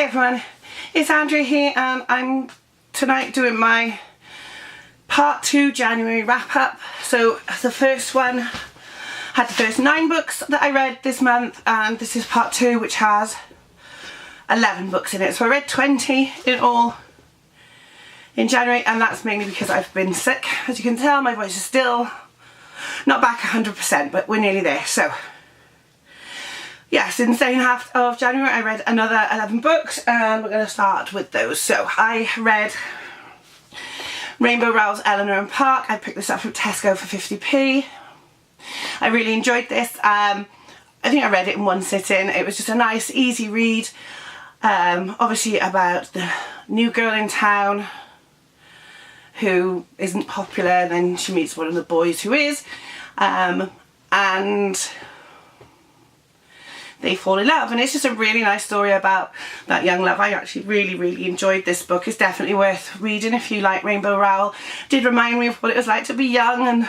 Hi everyone, it's Andrea here and I'm tonight doing my part 2 January wrap up. So the first one had the first 9 books that I read this month, and this is part 2 which has 11 books in it. So I read 20 in all in January, and that's mainly because I've been sick. As you can tell, my voice is still not back 100%, but we're nearly there. So yes, in the second half of January I read another 11 books, and we're going to start with those. So I read Rainbow Rowell's Eleanor and Park. I picked this up from Tesco for 50p. I really enjoyed this. I think I read it in one sitting. It was just a nice easy read, obviously about the new girl in town who isn't popular, and then she meets one of the boys who is, and they fall in love, and it's just a really nice story about that young love. I actually really enjoyed this book. It's definitely worth reading if you like Rainbow Rowell. It did remind me of what it was like to be young, and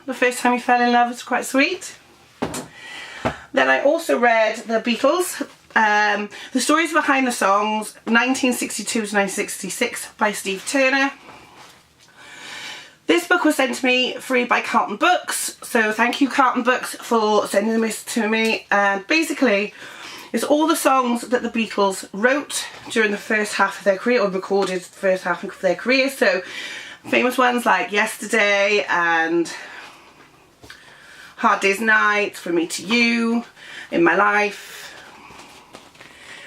the first time you fell in love was quite sweet. Then I also read The Beatles, the stories behind the songs, 1962 to 1966 by Steve Turner. This book was sent to me free by Carlton Books, so thank you Carlton Books for sending this to me. And basically it's all the songs that the Beatles wrote during the first half of their career, or recorded the first half of their career. So famous ones like Yesterday and Hard Day's Night, From Me to You, In My Life.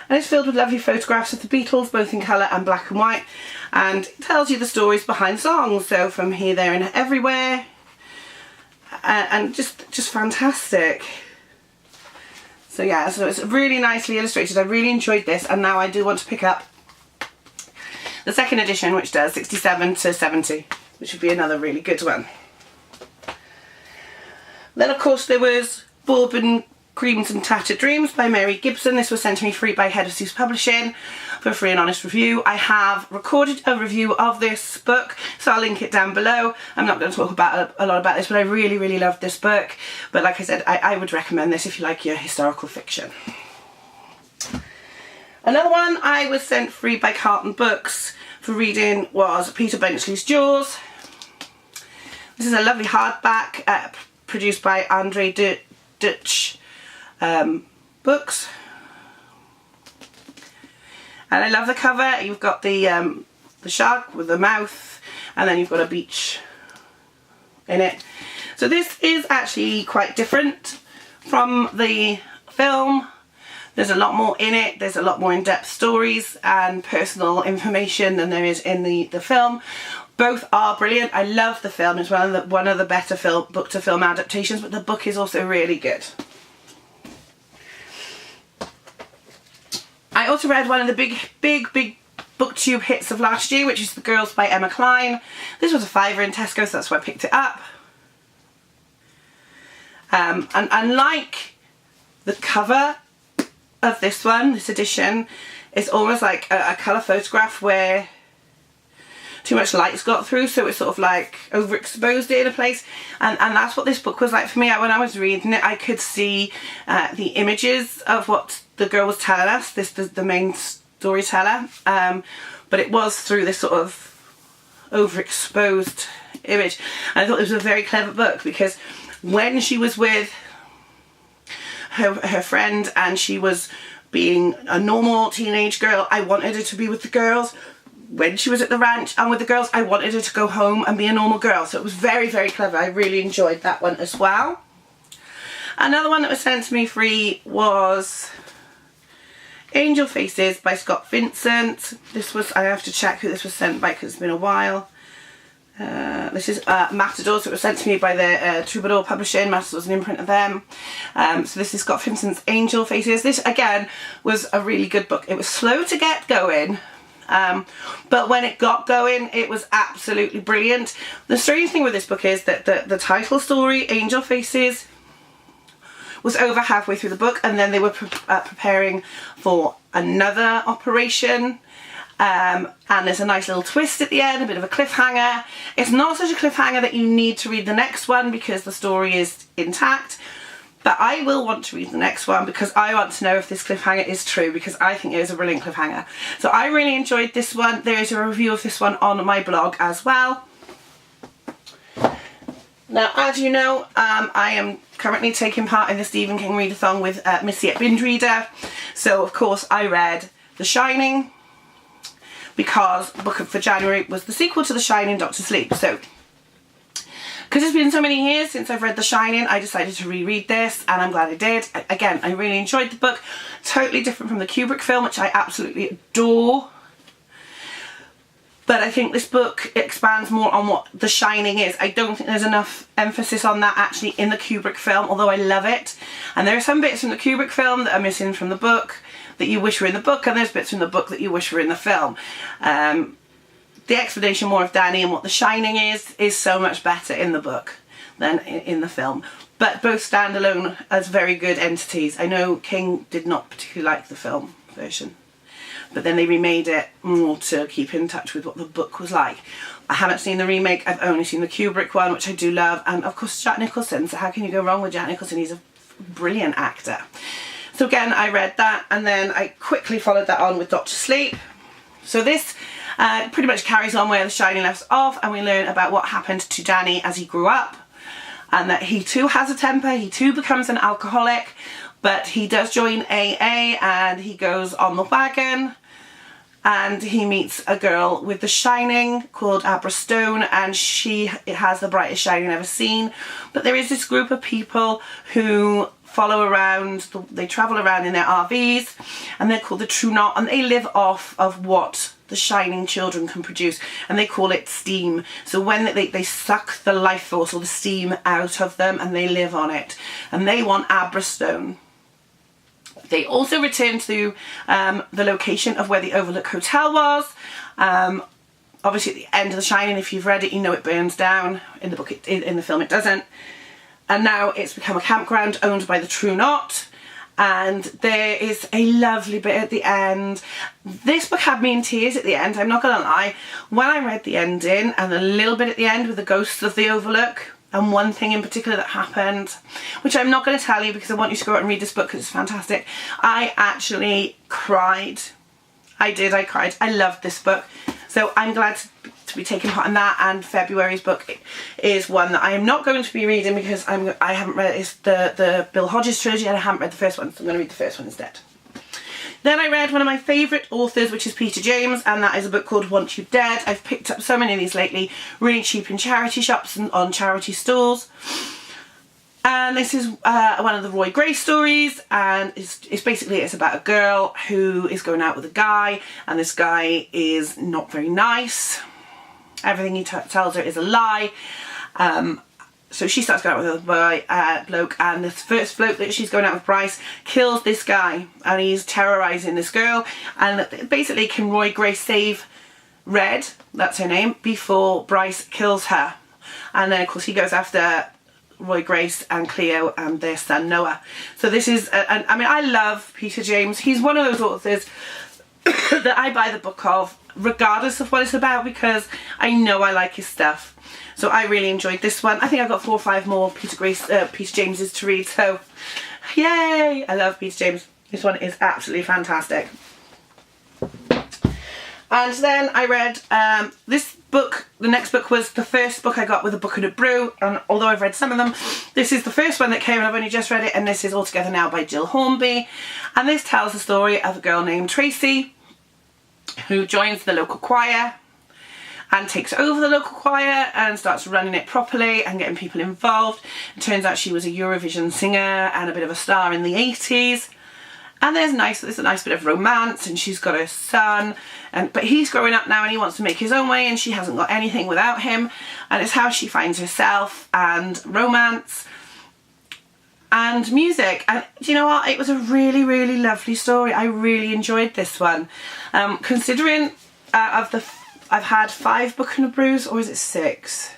And it's filled with lovely photographs of the Beatles, both in colour and black and white, and it tells you the stories behind songs. So From Here, There and Everywhere, and just fantastic. So yeah, so it's really nicely illustrated. I really enjoyed this, and now I do want to pick up the second edition, which does 67 to 70, which would be another really good one. Then of course there was Bourbon Creams and Tattered Dreams by Mary Gibson. This was sent to me free by Head of Seas Publishing for a free and honest review. I have recorded a review of this book, so I'll link it down below. I'm not going to talk about a lot about this, but I really loved this book. But like I said, I would recommend this if you like your historical fiction. Another one I was sent free by Carlton Books for reading was Peter Benchley's Jaws. This is a lovely hardback produced by Andre Dutch Books, and I love the cover. You've got the shark with the mouth, and then you've got a beach in it. So this is actually quite different from the film. There's a lot more in it. There's a lot more in-depth stories and personal information than there is in the film. Both are brilliant. I love the film. It's one of the better book to film adaptations, but the book is also really good. I also read one of the big booktube hits of last year, which is The Girls by Emma Cline. This was a £5 in Tesco, so that's why I picked it up. And like the cover of this one, this edition, is almost like a colour photograph where too much light's got through, so it's sort of like overexposed it in a place, and that's what this book was like for me. When I was reading it, I could see the images of what the girl was telling us, the main storyteller, but it was through this sort of overexposed image. And I thought it was a very clever book, because when she was with her friend and she was being a normal teenage girl, I wanted her to be with the girls. When she was at the ranch and with the girls, I wanted her to go home and be a normal girl. So it was very clever. I really enjoyed that one as well. Another one that was sent to me free was Angel Faces by Scott Vincent. This was, I have to check who this was sent by because it's been a while. This is Matador, so it was sent to me by the Troubadour Publishing. Matador's an imprint of them. So this is Scott Vincent's Angel Faces. This again was a really good book. It was slow to get going, but when it got going, it was absolutely brilliant. The strange thing with this book is that the title story, Angel Faces, was over halfway through the book, and then they were preparing for another operation, and there's a nice little twist at the end, a bit of a cliffhanger. It's not such a cliffhanger that you need to read the next one because the story is intact, But I will want to read the next one because I want to know if this cliffhanger is true, because I think it is a brilliant cliffhanger. So I really enjoyed this one. There is a review of this one on my blog as well. Now, as you know, I am currently taking part in the Stephen King readathon with Missy at Binge Reader. So, of course, I read The Shining because book for January was the sequel to The Shining, Doctor Sleep. So, because it's been so many years since I've read The Shining, I decided to reread this, and I'm glad I did. Again, I really enjoyed the book. Totally different from the Kubrick film, which I absolutely adore. But I think this book expands more on what The Shining is. I don't think there's enough emphasis on that actually in the Kubrick film, although I love it. And there are some bits from the Kubrick film that are missing from the book that you wish were in the book, and there's bits from the book that you wish were in the film. The explanation more of Danny and what The Shining is so much better in the book than in the film. But both stand alone as very good entities. I know King did not particularly like the film version, but then they remade it more to keep in touch with what the book was like. I haven't seen the remake, I've only seen the Kubrick one, which I do love, and of course Jack Nicholson, so how can you go wrong with Jack Nicholson? He's a brilliant actor. So again, I read that, and then I quickly followed that on with Doctor Sleep. So this pretty much carries on where The Shining left off, and we learn about what happened to Danny as he grew up, and that he too has a temper, he too becomes an alcoholic, but he does join AA and he goes on the wagon, and he meets a girl with The Shining called Abra Stone, and she has the brightest shining I've ever seen. But there is this group of people who follow around, they travel around in their RVs, and they're called the True Knot, and they live off of what the Shining children can produce, and they call it steam. So when they suck the life force or the steam out of them, and they live on it, and they want Abra Stone. They also return to the location of where the Overlook Hotel was. Obviously at the end of The Shining, if you've read it, you know it burns down. In the book, in the film it doesn't. And now it's become a campground owned by the True Knot. And there is a lovely bit at the end. This book had me in tears at the end, I'm not going to lie. When I read the ending and a little bit at the end with the ghosts of the Overlook, and one thing in particular that happened, which I'm not going to tell you because I want you to go out and read this book because it's fantastic. I actually cried. I did, I cried. I loved this book. So I'm glad to be taking part in that, and February's book is one that I am not going to be reading because I haven't read, it's the Bill Hodges trilogy, and I haven't read the first one, so I'm going to read the first one instead. Then I read one of my favourite authors, which is Peter James, and that is a book called Want You Dead. I've picked up so many of these lately, really cheap in charity shops and on charity stalls. And this is one of the Roy Gray stories, and it's about a girl who is going out with a guy, and this guy is not very nice. Everything he tells her is a lie. So she starts going out with a bloke, and the first bloke that she's going out with, Bryce, kills this guy, and he's terrorising this girl. And basically, can Roy Gray save Red, that's her name, before Bryce kills her? And then of course he goes after Roy Grace and Cleo and their son Noah. So this is, I mean, I love Peter James. He's one of those authors that I buy the book of regardless of what it's about, because I know I like his stuff. So I really enjoyed this one. I think I've got 4 or 5 more Peter Jameses to read, so yay! I love Peter James. This one is absolutely fantastic. And then I read this book. The next book was the first book I got with A Book and a Brew, and although I've read some of them, this is the first one that came and I've only just read it, and this is All Together Now by Jill Hornby. And this tells the story of a girl named Tracy who joins the local choir and takes over the local choir and starts running it properly and getting people involved. It turns out she was a Eurovision singer and a bit of a star in the 80s. And there's a nice bit of romance, and she's got her son, but he's growing up now and he wants to make his own way, and she hasn't got anything without him, and it's how she finds herself, and romance and music. And do you know what? It was a really, really lovely story. I really enjoyed this one. Considering I've had 5 Book and a Brews, or is it 6?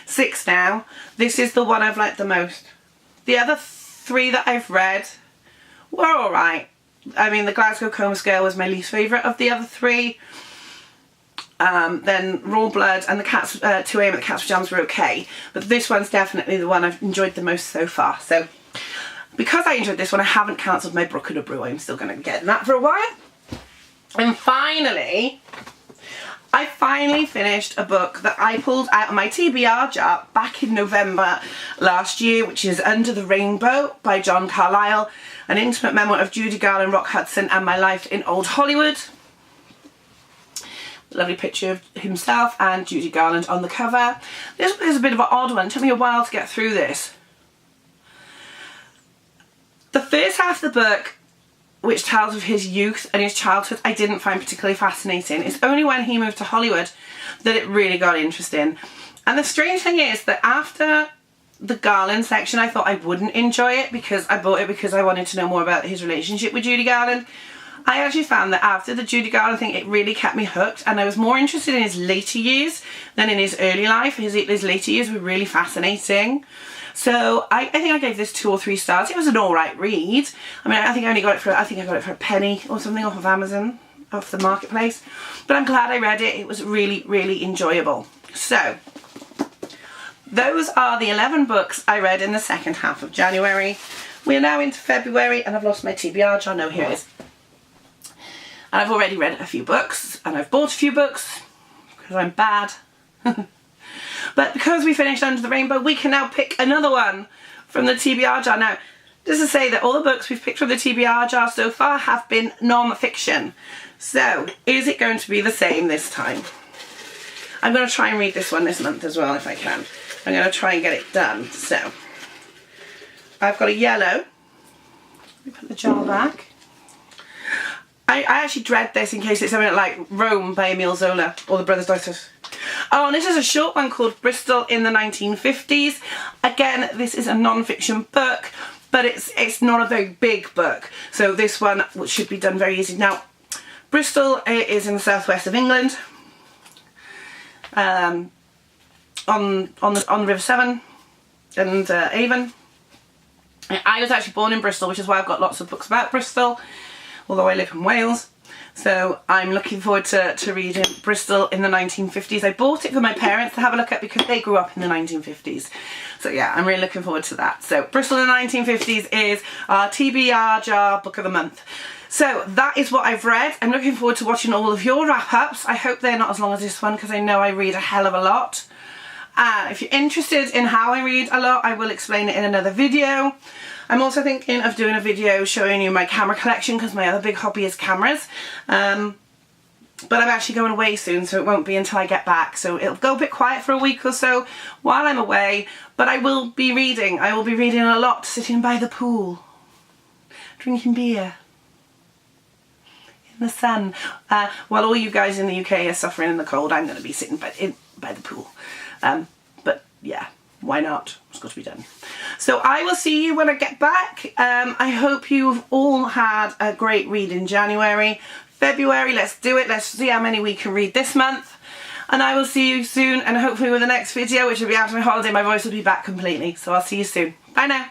6 now. This is the one I've liked the most. The other 3 that I've read were alright. I mean, the Glasgow Coma Scale was my least favourite of the other 3. Then Raw Blood and the Cats, 2 AM at the Cat's Pajamas were okay. But this one's definitely the one I've enjoyed the most so far. So because I enjoyed this one, I haven't cancelled my Brook and a Brew. I'm still going to get that for a while. And finally, I finally finished a book that I pulled out of my TBR jar back in November last year, which is Under the Rainbow by John Carlyle, an intimate memoir of Judy Garland, Rock Hudson and my life in old Hollywood. Lovely picture of himself and Judy Garland on the cover. This is a bit of an odd one. It took me a while to get through this. The first half of the book, which tells of his youth and his childhood, I didn't find particularly fascinating. It's only when he moved to Hollywood that it really got interesting. And the strange thing is that after the Garland section, I thought I wouldn't enjoy it because I bought it because I wanted to know more about his relationship with Judy Garland. I actually found that after the Judy Garland thing, it really kept me hooked, and I was more interested in his later years than in his early life. His later years were really fascinating. So I think I gave this 2 or 3 stars. It was an alright read. I mean, I think I only got it for, I think I got it for a penny or something off of Amazon, off the marketplace. But I'm glad I read it. It was really, really enjoyable. So those are the 11 books I read in the second half of January. We are now into February, and I've lost my TBR jar. No, here it is. And I've already read a few books, and I've bought a few books because I'm bad. But because we finished Under the Rainbow, we can now pick another one from the TBR jar. Now, just to say that all the books we've picked from the TBR jar so far have been non-fiction. So, is it going to be the same this time? I'm going to try and read this one this month as well if I can. I'm going to try and get it done. So, I've got a yellow. Let me put the jar back. I actually dread this in case it's something like Rome by Emile Zola or The Brothers Doiters. Oh, and this is a short one called Bristol in the 1950s. Again, this is a non-fiction book, but it's not a very big book. So this one should be done very easy. Now, Bristol is in the southwest of England, on the River Severn and Avon. I was actually born in Bristol, which is why I've got lots of books about Bristol, although I live in Wales. So I'm looking forward to reading Bristol in the 1950s. I bought it for my parents to have a look at because they grew up in the 1950s. So yeah, I'm really looking forward to that. So Bristol in the 1950s is our TBR jar book of the month. So that is what I've read. I'm looking forward to watching all of your wrap-ups. I hope they're not as long as this one because I know I read a hell of a lot. And if you're interested in how I read a lot, I will explain it in another video. I'm also thinking of doing a video showing you my camera collection because my other big hobby is cameras. But I'm actually going away soon, so it won't be until I get back. So it'll go a bit quiet for a week or so while I'm away. But I will be reading. I will be reading a lot, sitting by the pool, drinking beer in the sun. While all you guys in the UK are suffering in the cold, I'm going to be sitting by the pool. But yeah, why not? It's got to be done. So I will see you when I get back. I hope you've all had a great read in January. February, let's do it. Let's see how many we can read this month. And I will see you soon, and hopefully with the next video, which will be after my holiday, my voice will be back completely. So I'll see you soon. Bye now.